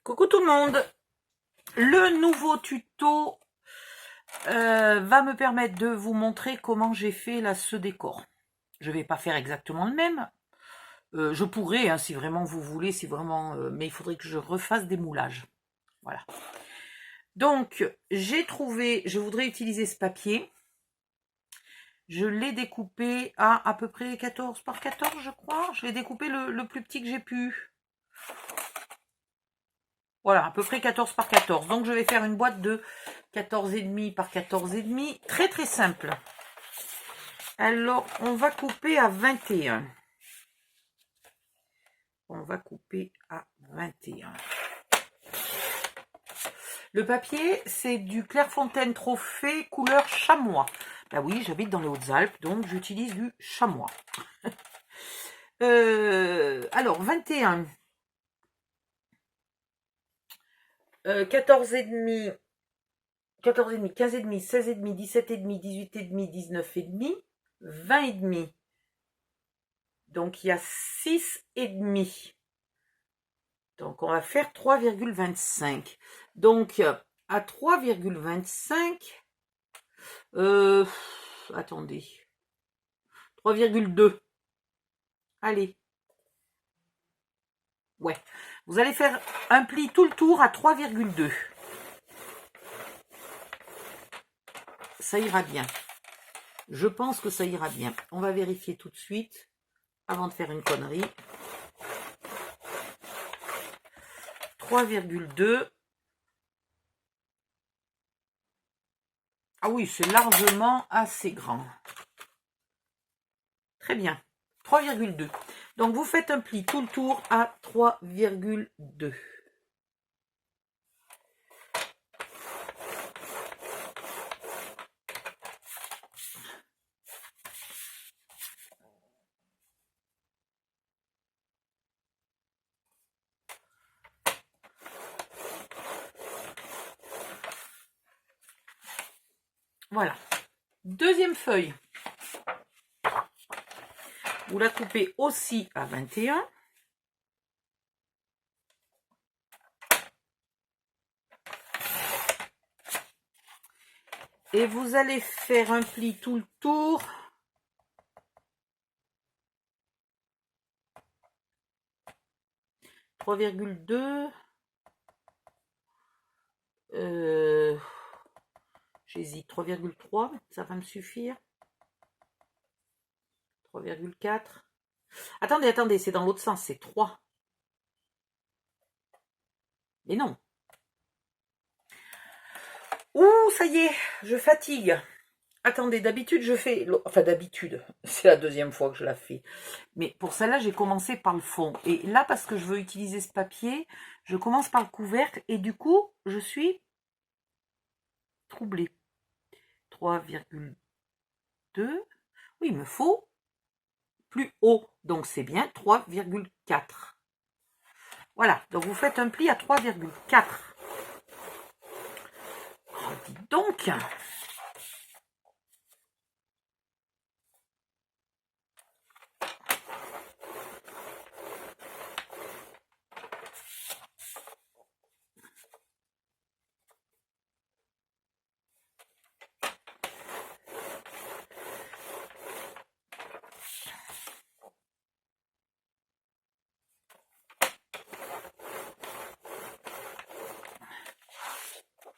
Coucou tout le monde. Le nouveau tuto va me permettre de vous montrer comment j'ai fait là ce décor. Je vais pas faire exactement le même. Je pourrais, hein, si vraiment vous voulez, si vraiment, mais il faudrait que je refasse des moulages. Voilà. Donc j'ai trouvé, je voudrais utiliser ce papier. Je l'ai découpé à peu près 14 par 14, je crois. Je l'ai découpé le plus petit que j'ai pu. Voilà, à peu près 14 par 14. Donc, je vais faire une boîte de 14,5 par 14,5. Très, très simple. Alors, on va couper à 21. On va couper à 21. Le papier, c'est du Clairefontaine Trophée couleur chamois. Ben oui, j'habite dans les Hautes-Alpes, donc j'utilise du chamois. Alors, 21. 14,5, 14,5, 15,5, 16,5, 17,5, 18,5, 19,5, 20,5. Donc, il y a 6,5. Donc, on va faire 3,25. Donc, à 3,25, attendez, 3,2. Allez. Ouais. Vous allez faire un pli tout le tour à 3,2. Ça ira bien. Je pense que ça ira bien. On va vérifier tout de suite avant de faire une connerie. 3,2. Ah oui, c'est largement assez grand. Très bien. 3,2. Donc, vous faites un pli tout le tour à 3,2. Voilà. Deuxième feuille. Vous la coupez aussi à 21. Et vous allez faire un pli tout le tour. « 3,2. J'hésite. 3,3. Ça va me suffire. 3,4. Attendez, c'est dans l'autre sens. C'est 3. Mais non. Ouh, ça y est, je fatigue. Attendez, d'habitude, je fais... Enfin, d'habitude, c'est la deuxième fois que je la fais. Mais pour celle-là, j'ai commencé par le fond. Et là, parce que je veux utiliser ce papier, je commence par le couvercle. Et du coup, je suis troublée. 3,2. Oui, il me faut plus haut. Donc, c'est bien 3,4. Voilà, donc vous faites un pli à 3,4. Oh, dis donc.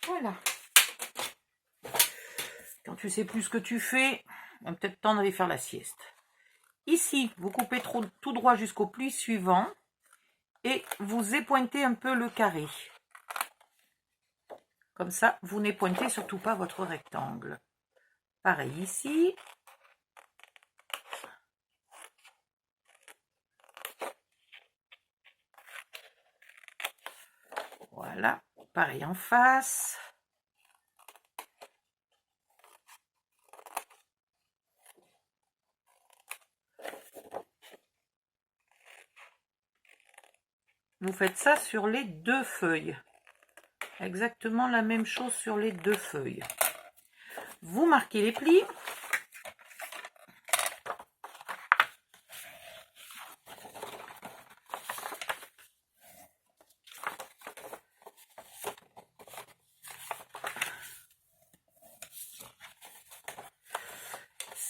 Voilà. Quand tu sais plus ce que tu fais, on a peut-être temps d'aller faire la sieste. Ici, vous coupez tout droit jusqu'au pli suivant et vous épointez un peu le carré. Comme ça, vous n'épointez surtout pas votre rectangle. Pareil ici. Voilà, pareil en face. Vous faites ça sur les deux feuilles. Exactement la même chose sur les deux feuilles. Vous marquez les plis.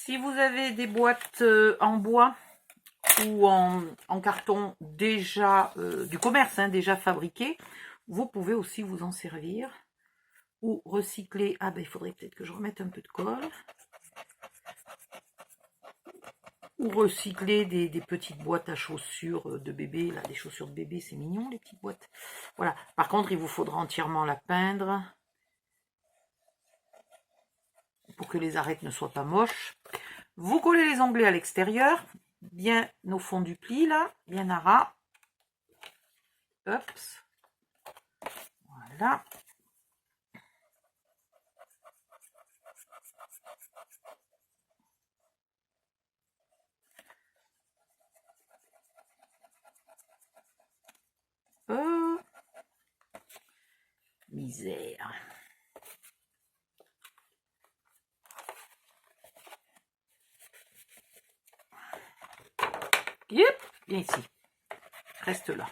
Si vous avez des boîtes en bois ou en carton déjà du commerce, hein, déjà fabriqué, vous pouvez aussi vous en servir. Ou recycler. Ah ben il faudrait peut-être que je remette un peu de colle. Ou recycler des petites boîtes à chaussures de bébé. Là, des chaussures de bébé, c'est mignon les petites boîtes. Voilà. Par contre, il vous faudra entièrement la peindre pour que les arêtes ne soient pas moches. Vous collez les onglets à l'extérieur, bien au fond du pli là, bien à ras. Hop. Voilà. Misère. Yep, viens ici. Reste là.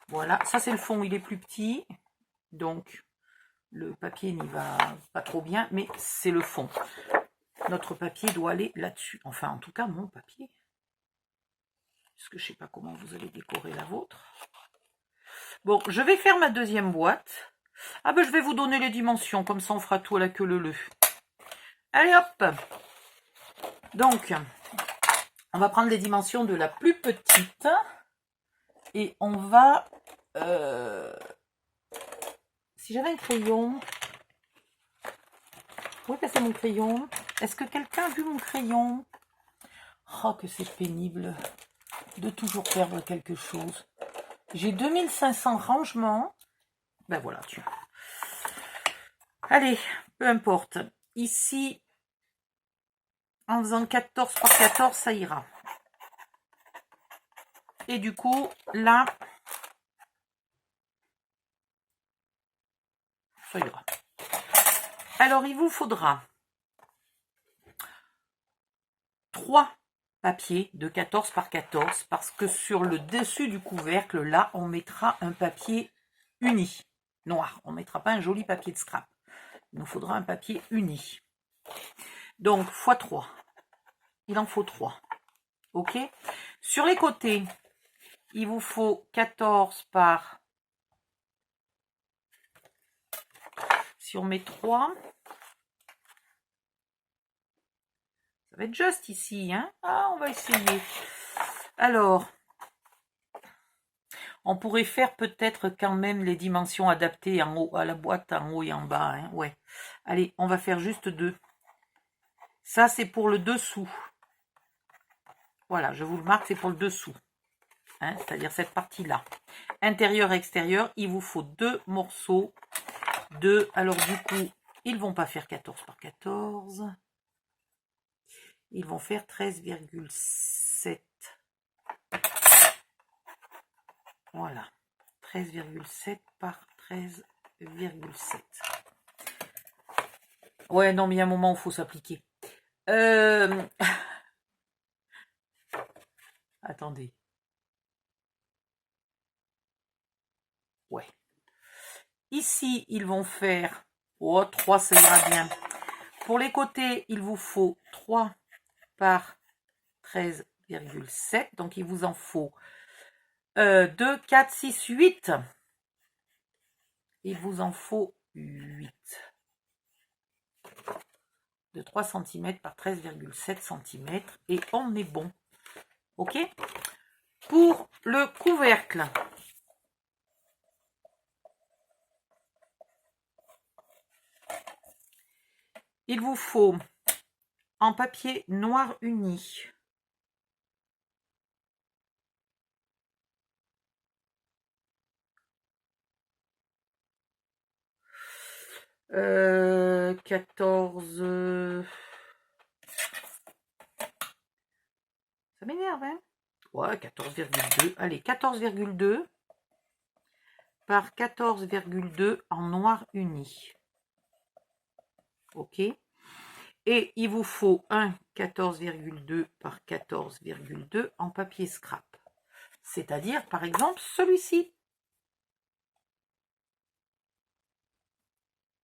Voilà, ça c'est le fond, il est plus petit. Donc, le papier n'y va pas trop bien, mais c'est le fond. Notre papier doit aller là-dessus. Enfin, en tout cas, mon papier. Parce que je ne sais pas comment vous allez décorer la vôtre. Bon, je vais faire ma deuxième boîte. Ah ben, je vais vous donner les dimensions. Comme ça, on fera tout à la queue leu. Allez, hop. Donc, on va prendre les dimensions de la plus petite. Et on va... si j'avais un crayon... Où est passé mon crayon? Est-ce que quelqu'un a vu mon crayon? Oh, que c'est pénible de toujours perdre quelque chose. J'ai 2500 rangements. Ben voilà, tu vois. Allez, peu importe. Ici, en faisant 14 par 14, ça ira. Et du coup, là, ça ira. Alors, il vous faudra 3 papiers de 14 par 14 parce que sur le dessus du couvercle, là, on mettra un papier uni, noir. On ne mettra pas un joli papier de scrap. Il nous faudra un papier uni. Donc, x 3. Il en faut 3. OK? Sur les côtés, il vous faut 14 par... Si on met 3... Ça va être juste ici, hein? Ah, on va essayer. Alors, on pourrait faire peut-être quand même les dimensions adaptées en haut, à la boîte en haut et en bas, hein? Ouais. Allez, on va faire juste 2. Ça, c'est pour le dessous. Voilà, je vous le marque, c'est pour le dessous. Hein? C'est-à-dire cette partie-là. Intérieur, extérieur, il vous faut 2 morceaux. 2. Alors, du coup, ils ne vont pas faire 14 par 14. Ils vont faire 13,7. Voilà. 13,7 par 13,7. Ouais, non, mais il y a un moment où il faut s'appliquer. Attendez. Ouais. Ici, ils vont faire... Oh, 3, ça ira bien. Pour les côtés, il vous faut 3 par 13,7. Donc, il vous en faut 2, 4, 6, 8. Il vous en faut 8. De 3 cm par 13,7 cm. Et on est bon. OK? Pour le couvercle, il vous faut en papier noir uni. Euh, 14... Ça m'énerve, hein? Ouais, 14,2. Allez, 14,2 par 14,2 en noir uni. OK? Et il vous faut un 14,2 par 14,2 en papier scrap. C'est-à-dire, par exemple, celui-ci.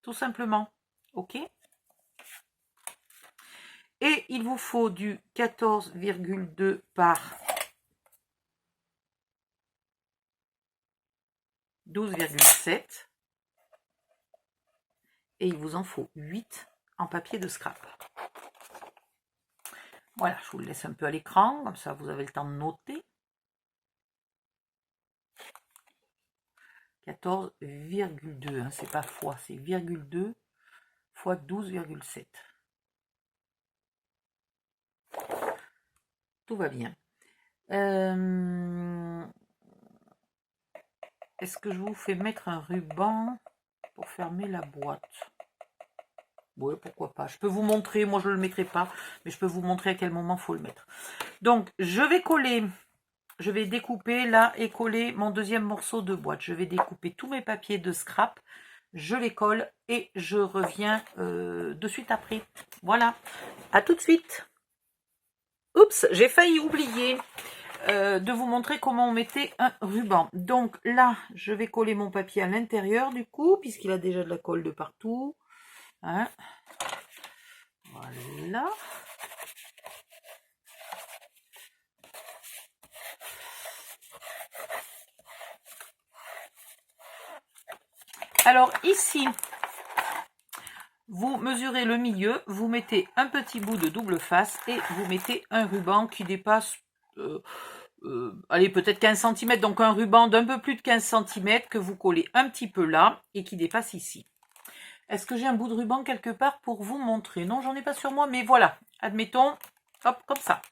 Tout simplement. OK? Et il vous faut du 14,2 par 12,7. Et il vous en faut 8 en papier de scrap. Voilà, je vous le laisse un peu à l'écran, comme ça vous avez le temps de noter. 14,2, hein, c'est pas fois, c'est virgule 2 fois 12,7. Tout va bien. Est-ce que je vous fais mettre un ruban pour fermer la boîte? Oui, pourquoi pas. Je peux vous montrer, moi je ne le mettrai pas, mais je peux vous montrer à quel moment il faut le mettre. Donc, je vais coller, je vais découper là et coller mon deuxième morceau de boîte. Je vais découper tous mes papiers de scrap, je les colle et je reviens de suite après. Voilà, à tout de suite. Oups, j'ai failli oublier de vous montrer comment on mettait un ruban. Donc là, je vais coller mon papier à l'intérieur du coup, puisqu'il a déjà de la colle de partout. Hein, voilà. Alors ici, vous mesurez le milieu, vous mettez un petit bout de double face et vous mettez un ruban qui dépasse, allez, peut-être 15 cm, donc un ruban d'un peu plus de 15 cm que vous collez un petit peu là et qui dépasse ici. Est-ce que j'ai un bout de ruban quelque part pour vous montrer? Non, j'en ai pas sur moi, mais voilà, admettons, hop, comme ça.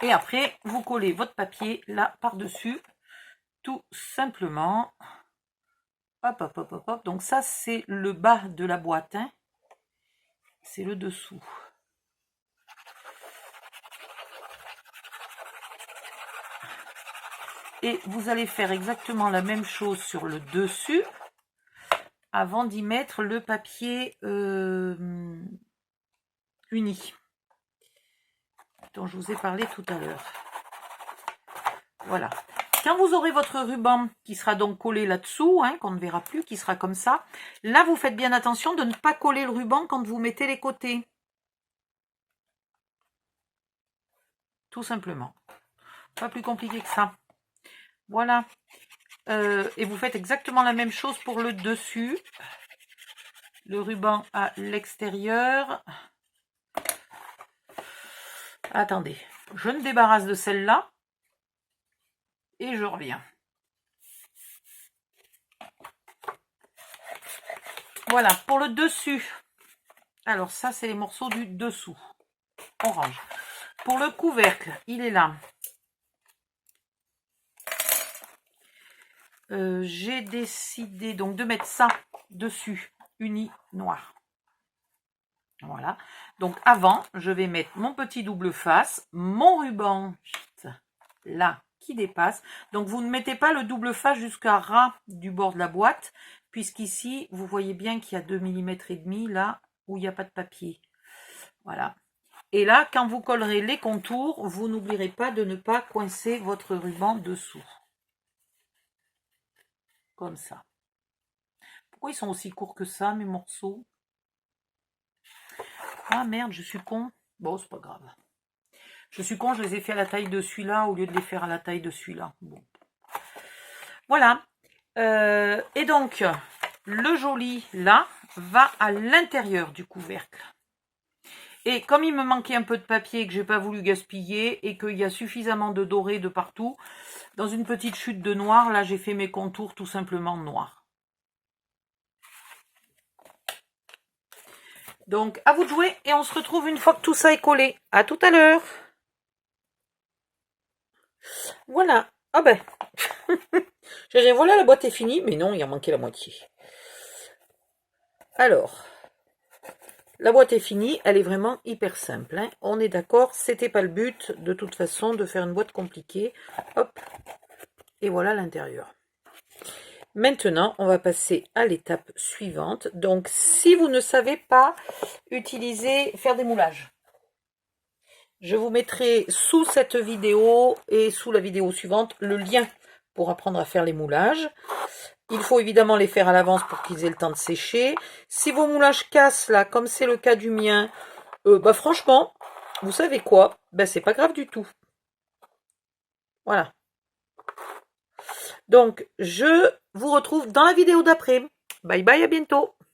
Et après, vous collez votre papier là par-dessus, tout simplement. Hop, hop, hop, hop, hop. Donc ça, c'est le bas de la boîte. Hein. C'est le dessous. Et vous allez faire exactement la même chose sur le dessus avant d'y mettre le papier uni dont je vous ai parlé tout à l'heure. Voilà. Quand vous aurez votre ruban qui sera donc collé là-dessous, hein, qu'on ne verra plus, qui sera comme ça, là vous faites bien attention de ne pas coller le ruban quand vous mettez les côtés. Tout simplement. Pas plus compliqué que ça. Voilà. Et vous faites exactement la même chose pour le dessus. Le ruban à l'extérieur. Attendez, je me débarrasse de celle-là. Et je reviens. Voilà, pour le dessus. Alors ça, c'est les morceaux du dessous. Orange. Pour le couvercle, il est là. J'ai décidé donc de mettre ça dessus, uni noir. Voilà. Donc avant, je vais mettre mon petit double face, mon ruban là qui dépasse. Donc vous ne mettez pas le double face jusqu'à ras du bord de la boîte, puisqu'ici, vous voyez bien qu'il y a 2 mm et demi là où il n'y a pas de papier. Voilà. Et là, quand vous collerez les contours, vous n'oublierez pas de ne pas coincer votre ruban dessous. Comme ça. Pourquoi ils sont aussi courts que ça, mes morceaux? Ah merde, je suis con. Bon, c'est pas grave. Je suis con, je les ai fait à la taille de celui-là au lieu de les faire à la taille de celui-là. Bon. Voilà. Et donc, le joli, là, va à l'intérieur du couvercle. Et comme il me manquait un peu de papier et que j'ai pas voulu gaspiller et qu'il y a suffisamment de doré de partout, dans une petite chute de noir, là, j'ai fait mes contours tout simplement noirs. Donc, à vous de jouer et on se retrouve une fois que tout ça est collé. À tout à l'heure. Voilà. Ah ben. Je dirais, voilà, la boîte est finie. Mais non, il en manquait la moitié. Alors. La boîte est finie. Elle est vraiment hyper simple. Hein. On est d'accord. C'était pas le but, de toute façon, de faire une boîte compliquée. Hop. Et voilà l'intérieur. Maintenant, on va passer à l'étape suivante. Donc, si vous ne savez pas faire des moulages, je vous mettrai sous cette vidéo et sous la vidéo suivante le lien pour apprendre à faire les moulages. Il faut évidemment les faire à l'avance pour qu'ils aient le temps de sécher. Si vos moulages cassent là, comme c'est le cas du mien, bah franchement, vous savez quoi? Ben c'est pas grave du tout. Voilà. Donc, je vous retrouve dans la vidéo d'après. Bye bye, à bientôt.